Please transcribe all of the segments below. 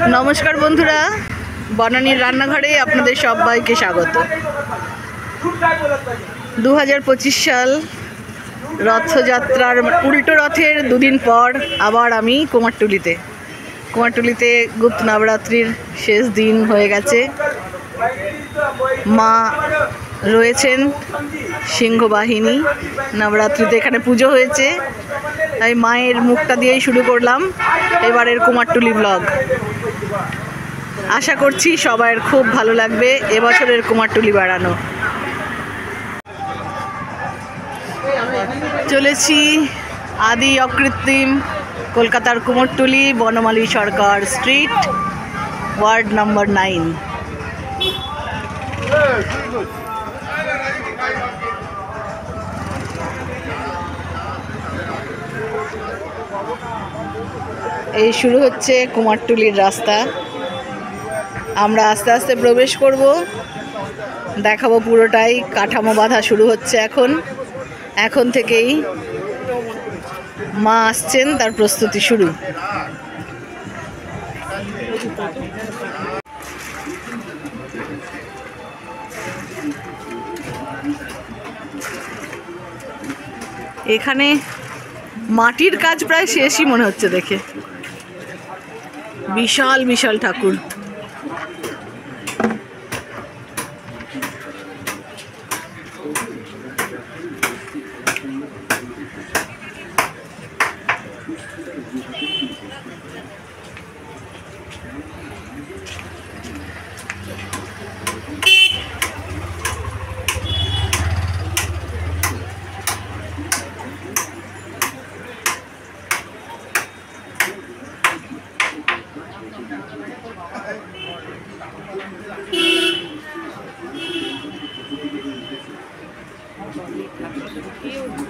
नमस्कार बंधुरा बनानीर रान्नाघरे आपनादेर सबाइके स्वागत। 2025 साल रथयात्रार उल्टो रथेर दुदिन पर आबार आमी कुमारटुलीते गुप्त नवरात्रिर शेष दिन हये गेछे। मा रयेछेन सिंहबाहिनी नवरात्रिते एखाने पुजो हयेछे ताई मायेर मुखटा दिएई शुरू करलाम एबारेर कुमारटुली ब्लग। आशा करछि सबाइर खूब भालो लागबे এবছরের कुमारटुली बेড়ানো। चलेছি आदि अकृत्रिम कलकातार कुमारटुली बनमाली सरकार स्ट्रीट वार्ड नम्बर 9। এই শুরু হচ্ছে কুমারটুলির রাস্তা। আমরা আস্তে আস্তে প্রবেশ করব, দেখাবো পুরোটাই। কাঠামো বাঁধা শুরু হচ্ছে এখন থেকেই মা আসছেন, তার প্রস্তুতি শুরু। এখানে মাটির কাজ প্রায় শেষই মনে হচ্ছে দেখে। বিশাল বিশাল ঠাকুর।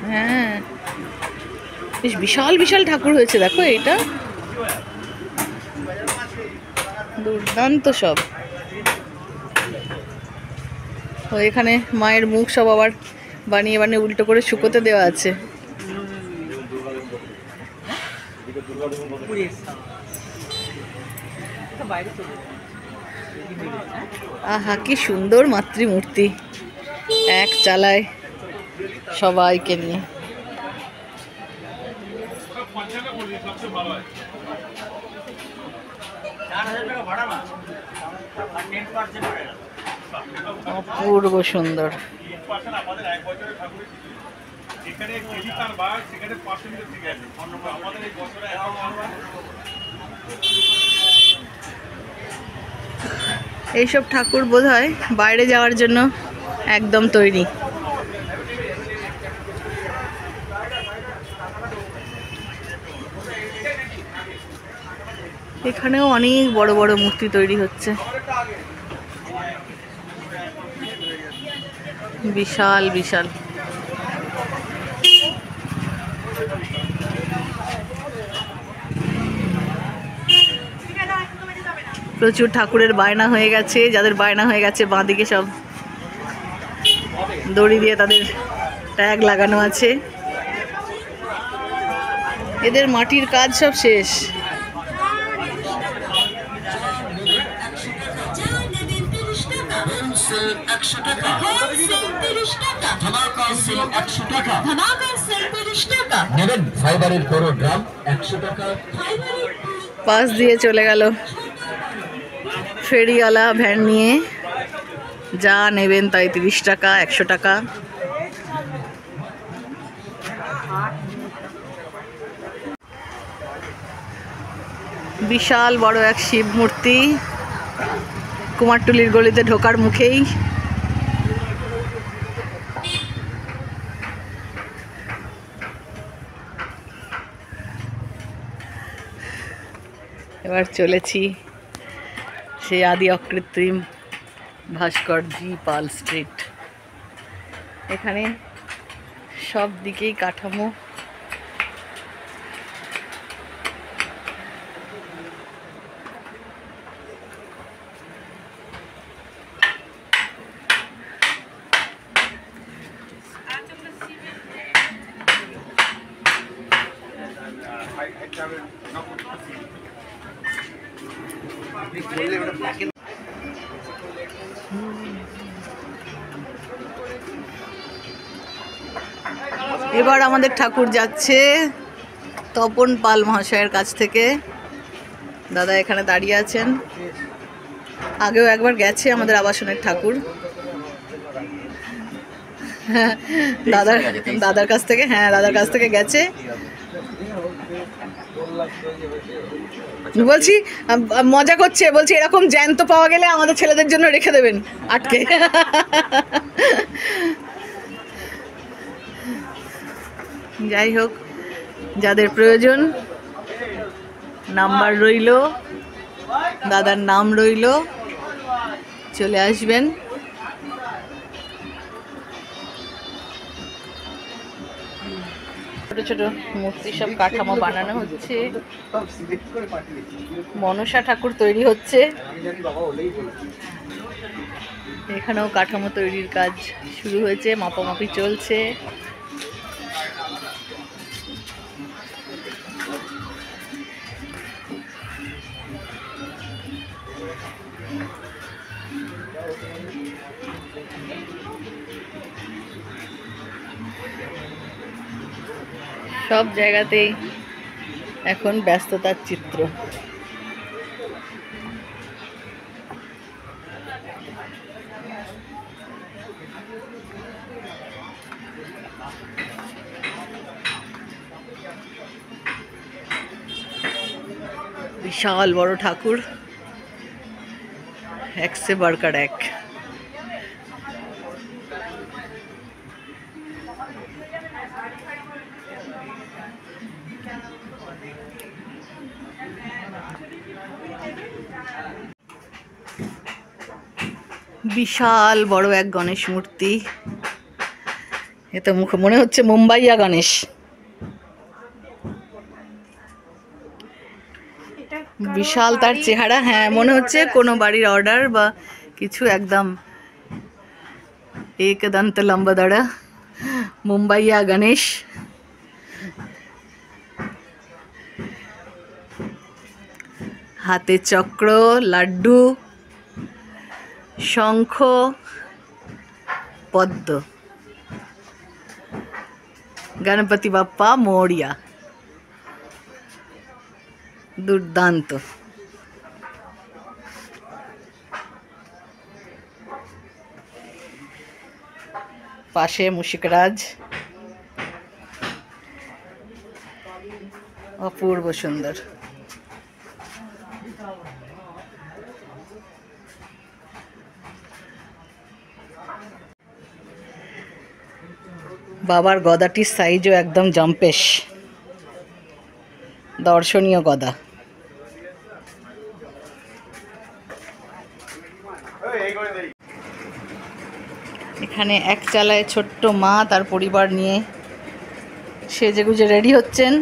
হ্যাঁ, বেশ বিশাল বিশাল ঠাকুর হয়েছে দেখো। এটা দুর্দান্ত সব। ও এখানে মায়ের মুখ সব আবার বানিয়ে বানিয়ে উল্টো করে শুকোতে দেওয়া আছে। আহা, কি সুন্দর মাতৃমূর্তি, এক চালায় সবাইকে নিয়ে। অপূর্ব সুন্দর। এইসব ঠাকুর বোধহয় বাইরে যাওয়ার জন্য একদম তৈরি। এখানেও অনেক বড় বড় মূর্তি তৈরি হচ্ছে, বিশাল বিশাল। প্রচুর ঠাকুরের বায়না হয়ে গেছে। যাদের বায়না হয়ে গেছে বাঁদিকে সব দড়ি দিয়ে তাদের ট্যাগ লাগানো আছে। এদের মাটির কাজ সব শেষ। পাশ দিয়ে চলে গেল ফেরিওয়ালা ভ্যান নিয়ে। যা নেবেন তাই 30 টাকা, 100 টাকা। বিশাল বড় এক শিব মূর্তি কুমারটুলির গলিতে ঢোকার মুখেই। এবার চলেছি সেই আদি অকৃত্রিম ভাস্কর জি পাল স্ট্রিট। এখানে সব দিকেই কাঠামো। এবার আমাদের ঠাকুর যাচ্ছে তপন পাল মহাশয়ের কাছ থেকে। দাদা এখানে দাঁড়িয়ে আছেন, আগেও একবার গেছে আমাদের আবাসনের ঠাকুর। দাদার কাছ থেকে, হ্যাঁ দাদার কাছ থেকে গেছে। বলছি মজা করছে, বলছি এরকম জ্যান্ত পাওয়া গেলে আমাদের ছেলেদের জন্য রেখে দেবেন আটকে। যাই হোক, যাদের প্রয়োজন নাম্বার রইল, দাদার নাম রইল, চলে আসবেন। ছোট ছোট মূর্তি সব কাঠামো বানানো হচ্ছে, মনসা ঠাকুর তৈরি হচ্ছে। এখানেও কাঠামো তৈরির কাজ শুরু হয়েছে, মাপামাপি চলছে। সব জায়গাতেই এখন ব্যস্ততার চিত্র। বিশাল বড় ঠাকুর, এক সে বাড়কার এক। বিশাল বড় এক গণেশ মূর্তি, এ তো মুখে মনে হচ্ছে মুম্বাইয়া গণেশ। বিশাল তার চেহারা, হ্যাঁ মনে হচ্ছে কোনো বাড়ির অর্ডার বা কিছু। একদম এক দন্ত লম্বাদাড়া মুম্বাইয়া গণেশ। হাতে চক্র, লাড্ডু, শঙ্খ, পদ্ম। গণপতি বাপ্পা মোরিয়া, দুর্দান্ত। পাশে মুশিকরাজ, অপূর্ব সুন্দর। বাবার গদাটির সাইজও একদম জম্পেশ, দর্শনীয় গদা। এখানে এক চালায় ছোট্ট মা তার পরিবার নিয়ে সেজেগুজে রেডি হচ্ছেন।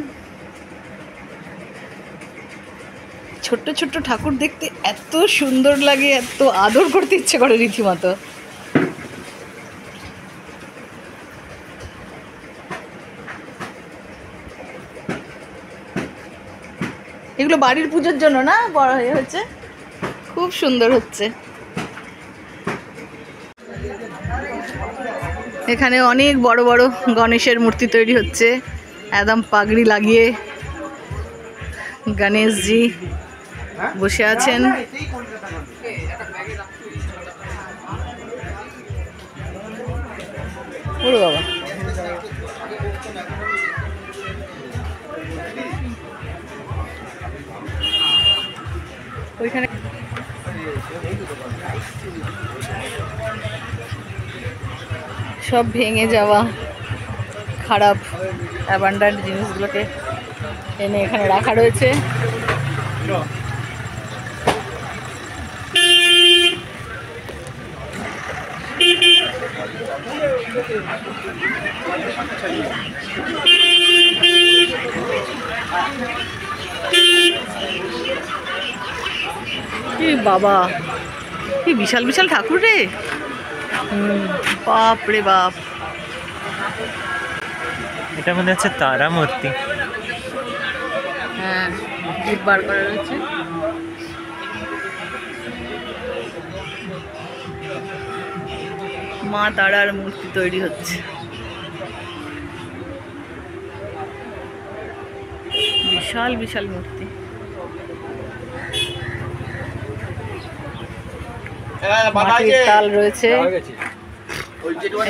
ছোট্ট ছোট্ট ঠাকুর দেখতে এত সুন্দর লাগে, এত আদর করতে ইচ্ছে করে রীতিমতো। এগুলো বাড়ির পুজোর জন্য না, বড় হয়ে হচ্ছে, খুব সুন্দর হচ্ছে। এখানে অনেক বড় বড় গণেশের মূর্তি তৈরি হচ্ছে, একদম পাগড়ি লাগিয়ে গণেশজি বসে আছেন। ওরে বাবা, ওইখানে সব ভেঙে যাওয়া খারাপ অ্যাবান্ডান্ট জিনিসগুলোকে এনে এখানে রাখা রয়েছে। বাবা, কি বিশাল বিশাল ঠাকুর রে, বাপ রে বাপ। এটা মনে হচ্ছে তারা মূর্তি। হ্যাঁ, জিভ বার করা রয়েছে। মা তারার মূর্তি তৈরি হচ্ছে। বিশাল বিশাল মূর্তি। মাটির তাল রয়েছে,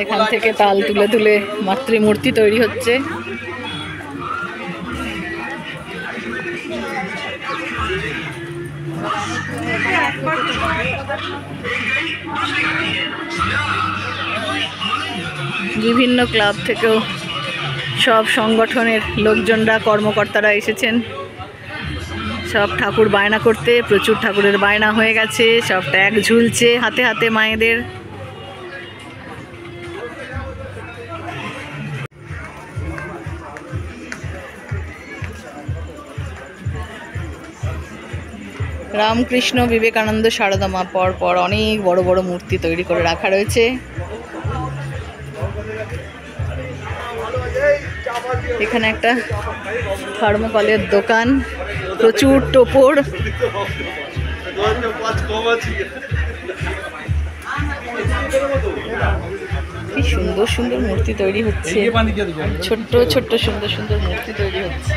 এখান থেকে তাল তুলে তুলে মাতৃমূর্তি তৈরি হচ্ছে। বিভিন্ন ক্লাব থেকেও সব সংগঠনের লোকজনরা, কর্মকর্তারা এসেছেন সব ঠাকুর বায়না করতে। প্রচুর ঠাকুরের বায়না হয়ে গেছে, সব ট্যাগ ঝুলছে হাতে হাতে মায়েদের। রামকৃষ্ণ, বিবেকানন্দ, সারদা মা পর পর অনেক বড় বড় মূর্তি তৈরি করে রাখা রয়েছে। এখানে একটা থার্মোকলের দোকান, প্রচুর টোপর। কি সুন্দর সুন্দর মূর্তি তৈরি হচ্ছে, ছোট্ট ছোট্ট সুন্দর সুন্দর মূর্তি তৈরি হচ্ছে।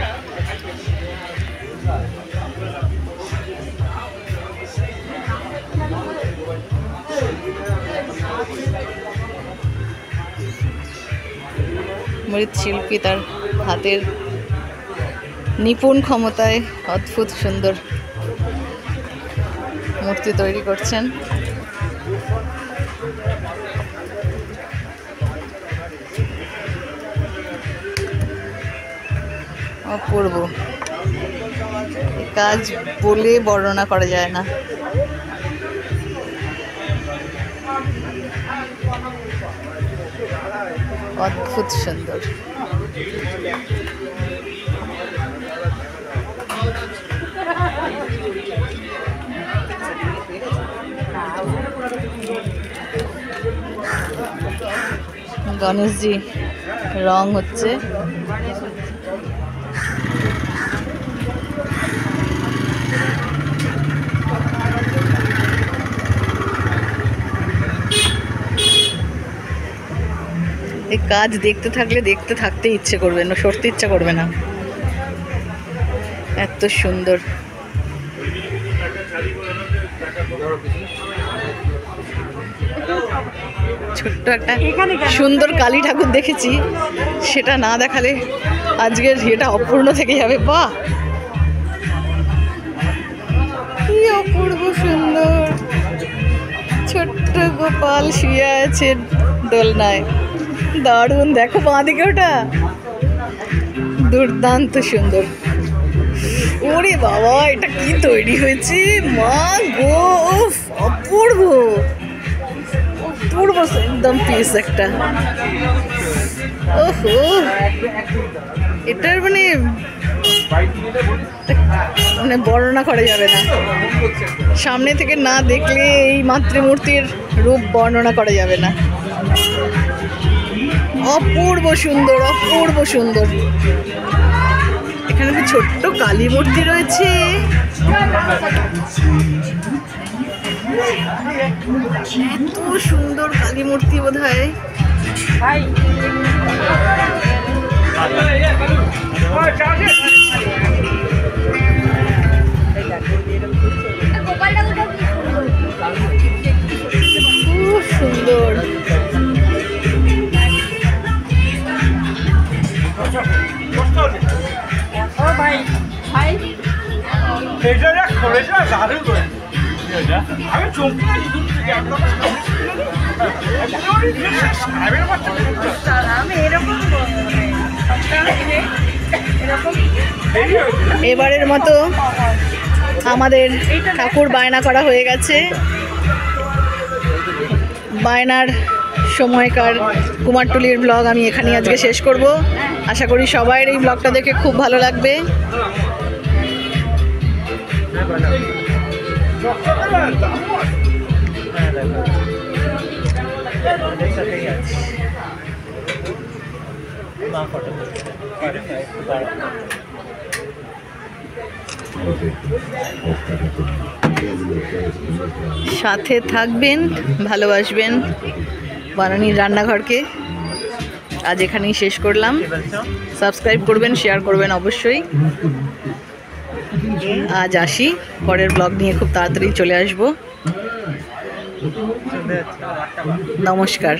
মৃৎশিল্পী তার হাতের নিপুণ ক্ষমতায় অদ্ভুত সুন্দর মূর্তি তৈরি করছেন। অপূর্ব কাজ, বলে বর্ণনা করা যায় না। অদ্ভুত সুন্দর। গণেশজি রং হচ্ছে। এই কাজ দেখতে থাকলে দেখতে থাকতে ইচ্ছে করবে না, সরতে ইচ্ছা করবে না, এত সুন্দর। ছোট্ট একটা সুন্দর কালী ঠাকুর দেখেছি, সেটা না দেখালে আজকের এটা অপূর্ণ থেকে যাবে। বাহ, কি অপূর্ব সুন্দর ছোট্ট গোপাল শুয়ে আছে দোলনায়। দারুণ, দেখো বাঁদিকে ওটা, দুর্দান্ত সুন্দর। ওরে বাবা, এটা কি তৈরি হয়েছে, মা গো, অপূর্ব অপূর্ব একদম পিস একটা। ওহো, এটার মানে বর্ণনা করা যাবে না, সামনে থেকে না দেখলে এই মাতৃমূর্তির রূপ বর্ণনা করা যাবে না। অপূর্ব সুন্দর, অপূর্ব সুন্দর। এখানে তো ছোট্ট কালী মূর্তি রয়েছে, এত সুন্দর কালী মূর্তি বোধ হয়। খুব সুন্দর। এবারের মতো আমাদের ঠাকুর বায়না করা হয়ে গেছে। বায়নার সময়কার কুমারটুলির ব্লগ আমি এখানেই আজকে শেষ করব। আশা করি সবাই এই ব্লগটা দেখে খুব ভালো লাগবে। সাথে থাকবেন, ভালোবাসবেন। বানানির রান্নাঘরকে আজ এখানেই শেষ করলাম। সাবস্ক্রাইব করবেন, শেয়ার করবেন অবশ্যই। আজ আসি, পরের ব্লগ নিয়ে খুব তাড়াতাড়ি চলে আসব। নমস্কার।